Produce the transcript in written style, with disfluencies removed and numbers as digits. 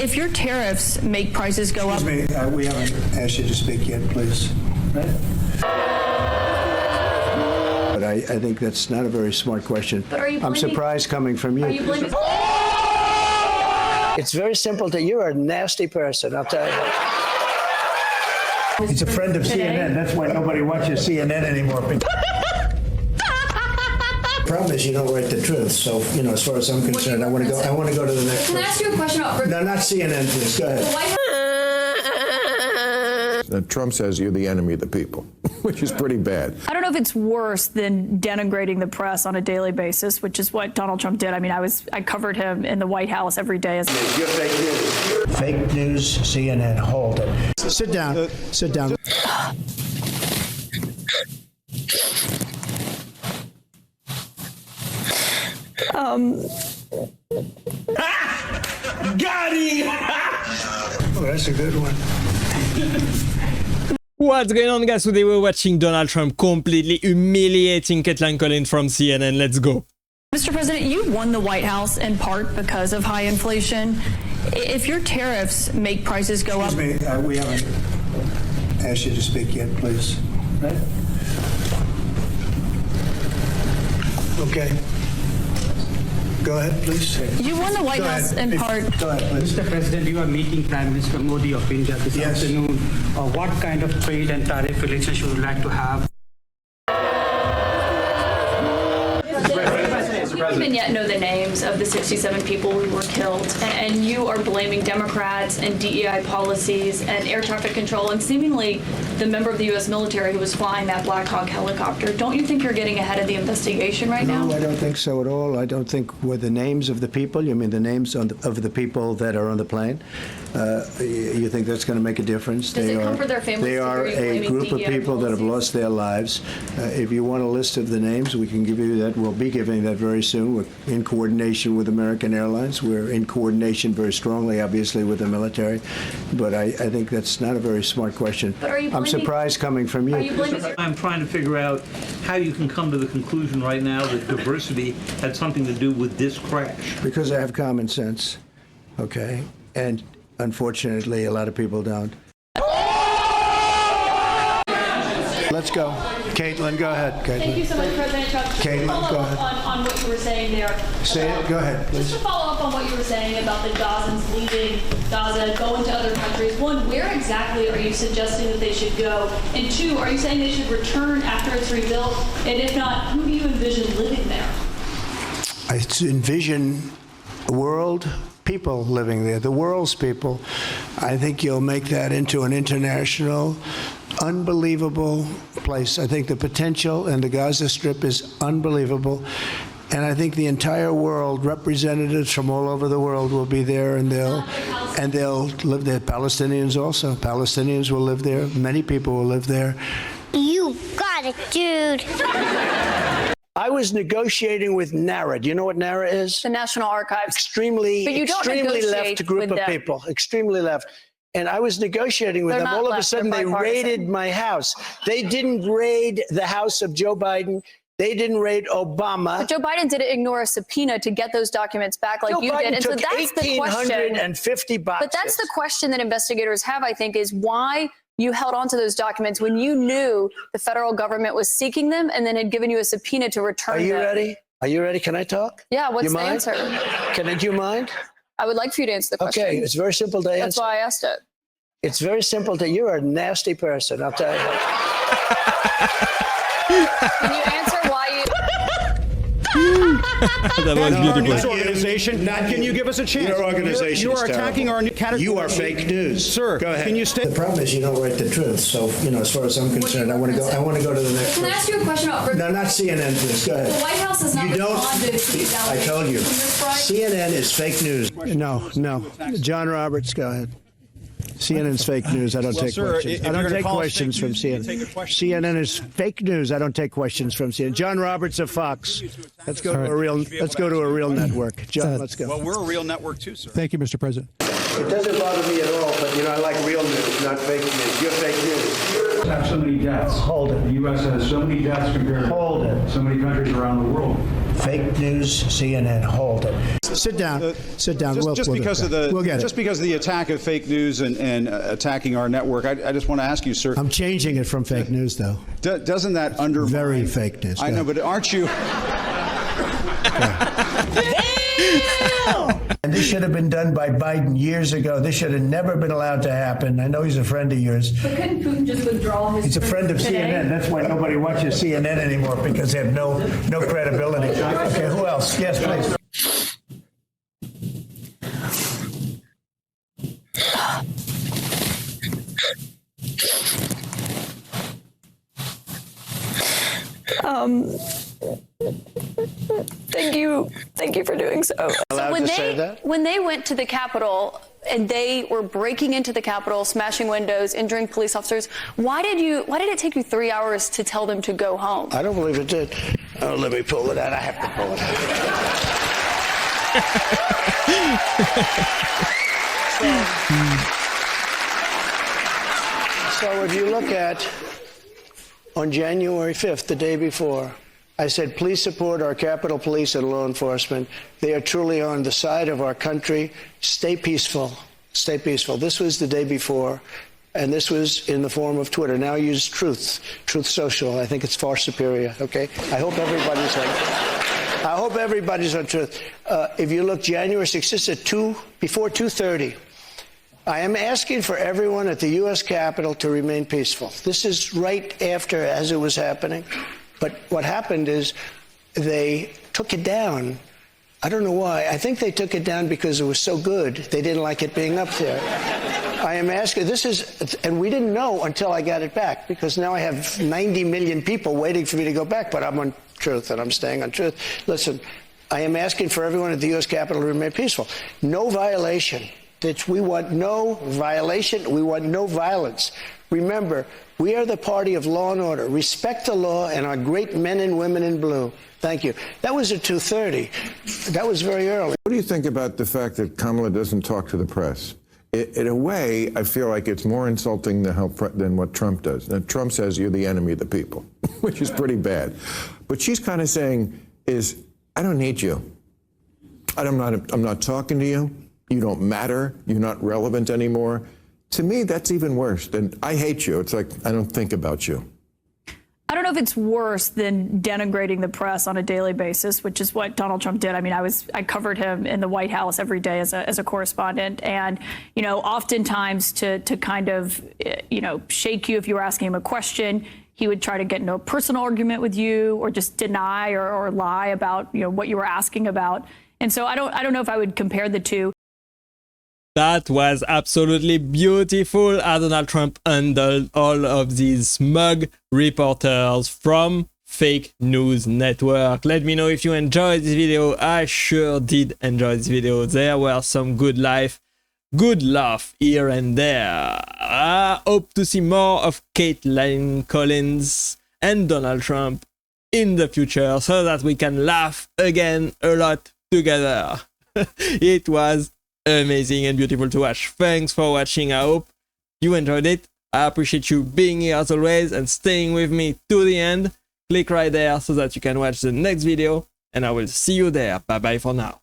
If your tariffs make prices go up... Excuse me, we haven't asked you to speak yet, please. Right? But I think that's not a very smart question. But are you I'm surprised coming from you. Are you blaming... It's very simple. You're a nasty person, I'll tell you. He's a friend of CNN. That's why nobody watches CNN anymore. Problem is, you don't write the truth. So, you know, as far as I'm concerned, I want to go to the next. Can I ask you a question about... No, not CNN, please. Go ahead. Trump says you're the enemy of the people, which is pretty bad. I don't know if it's worse than denigrating the press on a daily basis, which is what Donald Trump did. I mean, I covered him in the White House every day. You're fake news. Fake news, CNN. Hold it. Sit down. Sit down. Got him! Oh, that's a good one. What's going on, guys? Today we're watching Donald Trump completely humiliating Kaitlan Collins from CNN. Let's go. Mr. President, you won the White House in part because of high inflation. If your tariffs make prices go up... Excuse me, we haven't asked you to speak yet, please. Right? Okay. Go ahead, please. You won the White House in part... Go ahead, please. Mr. President, you are meeting Prime Minister Modi of India this afternoon. What kind of trade and tariff relations would you like to have? We don't even yet know the names of the 67 people who were killed, and you are blaming Democrats and DEI policies and air traffic control and seemingly the member of the U.S. military who was flying that Black Hawk helicopter. Don't you think you're getting ahead of the investigation right now? No, I don't think so at all. I don't think with the names of the people, you mean the names of the people that are on the plane, you think that's going to make a difference? Does it comfort their families? They are a group of people that have lost their lives. If you want a list of the names, we can give you that. We'll be giving that very soon. We're in coordination with American Airlines. We're in coordination very strongly, obviously, with the military. But I think that's not a very smart question. But are you I'm surprised coming from you. Are you blaming... I'm trying to figure out how you can come to the conclusion right now that diversity had something to do with this crash. Because I have common sense, okay? And unfortunately, a lot of people don't. Let's go. Kaitlan, go ahead. Kaitlan. Thank you so much, President Trump. Just Kaitlan, to follow go up ahead. on what you were saying there. Say it. Go ahead, please. Just to follow up on what you were saying about the Gazans leaving Gaza, going to other countries. One, where exactly are you suggesting that they should go? And two, are you saying they should return after it's rebuilt? And if not, who do you envision living there? I envision the world, people living there, the world's people. I think you'll make that into an international, unbelievable place. I think the potential in the Gaza Strip is unbelievable. And I think the entire world, representatives from all over the world will be there, and they'll live there. Palestinians also. Palestinians will live there. Many people will live there. You got it, dude. I was negotiating with NARA. Do you know what NARA is? The National Archives. Extremely left group of people. Extremely left. And I was negotiating with them. All of a sudden, they raided my house. They didn't raid the house of Joe Biden. They didn't raid Obama. But Joe Biden didn't ignore a subpoena to get those documents back like you did. And so that's the question. $1,850 boxes. But that's the question that investigators have, I think, is why you held on to those documents when you knew the federal government was seeking them and then had given you a subpoena to return them. Are you ready? Are you ready? Can I talk? Yeah, what's the answer? Do you mind? I would like for you to answer the question. Okay, it's very simple to answer. That's why I asked it. It's very simple to... You're a nasty person, I'll tell you. Can you answer why you... That was beautiful. Organization. Can you give us a chance? Your organization You are attacking our category. You are fake news, Sir. Go ahead. Can you stay? The problem is you don't write the truth. So as far as I'm concerned, I want to go to the next. Can I ask you a question about... No, not CNN, please. Go ahead. The White House has not responded to these allegations. I told you. CNN is fake news. No. John Roberts, go ahead. CNN's fake news. I don't take questions. I don't take questions from CNN. CNN is fake news. I don't take questions from CNN. John Roberts of Fox. Let's go to a real network. John, let's go. Well, we're a real network too, sir. Thank you, Mr. President. It doesn't bother me at all, but I like real news, not fake news. You're fake news. Have so many deaths. Hold it. The U.S. has so many deaths compared to so many countries around the world. Fake news, CNN. Hold it. Sit down. Sit down. Just because of the attack of fake news and attacking our network, I just want to ask you, sir. I'm changing it from fake news, though. Doesn't that undermine? Very fake news. I know, but aren't you? And this should have been done by Biden years ago. This should have never been allowed to happen. I know he's a friend of yours. But couldn't Putin just withdraw his? He's a friend of CNN. That's why nobody watches CNN anymore, because they have no credibility. Okay, who else? Yes, please. Thank you for doing so. When they went to the Capitol and they were breaking into the Capitol, smashing windows, injuring police officers, why did it take you 3 hours to tell them to go home? I don't believe it did. Oh, let me pull it out. I have to pull it out. So if you look at, on January 5th, the day before, I said, please support our Capitol Police and law enforcement. They are truly on the side of our country. Stay peaceful. Stay peaceful. This was the day before, and this was in the form of Twitter. Now use Truth Social. I think it's far superior, okay? I hope everybody's on Truth. If you look January 6th, it's at before 2:30. I am asking for everyone at the U.S. Capitol to remain peaceful. This is right after, as it was happening. But what happened is they took it down. I don't know why. I think they took it down because it was so good. They didn't like it being up there. I am asking, and we didn't know until I got it back, because now I have 90 million people waiting for me to go back, but I'm on Truth and I'm staying on Truth. Listen, I am asking for everyone at the U.S. Capitol to remain peaceful. No violation. We want no violation. We want no violence. Remember, we are the party of law and order. Respect the law and our great men and women in blue. Thank you. That was at 2:30. That was very early. What do you think about the fact that Kamala doesn't talk to the press? In a way, I feel like it's more insulting than what Trump does. Now, Trump says you're the enemy of the people, which is pretty bad. But she's kind of saying I don't need you. I'm not talking to you. You don't matter. You're not relevant anymore. To me, that's even worse than I hate you. It's like I don't think about you. I don't know if it's worse than denigrating the press on a daily basis, which is what Donald Trump did. I mean, I covered him in the White House every day as a correspondent, and oftentimes to kind of shake you if you were asking him a question, he would try to get into a personal argument with you, or just deny or lie about what you were asking about. And so I don't know if I would compare the two. That was absolutely beautiful how Donald Trump handled all of these smug reporters from Fake News Network. Let me know if you enjoyed this video. I sure did enjoy this video. There were some good laugh here and there. I hope to see more of Kaitlan Collins and Donald Trump in the future so that we can laugh again a lot together. It was amazing and beautiful to watch. Thanks for watching. I hope you enjoyed it. I appreciate you being here as always and staying with me to the end. Click right there so that you can watch the next video, and I will see you there. Bye bye for now.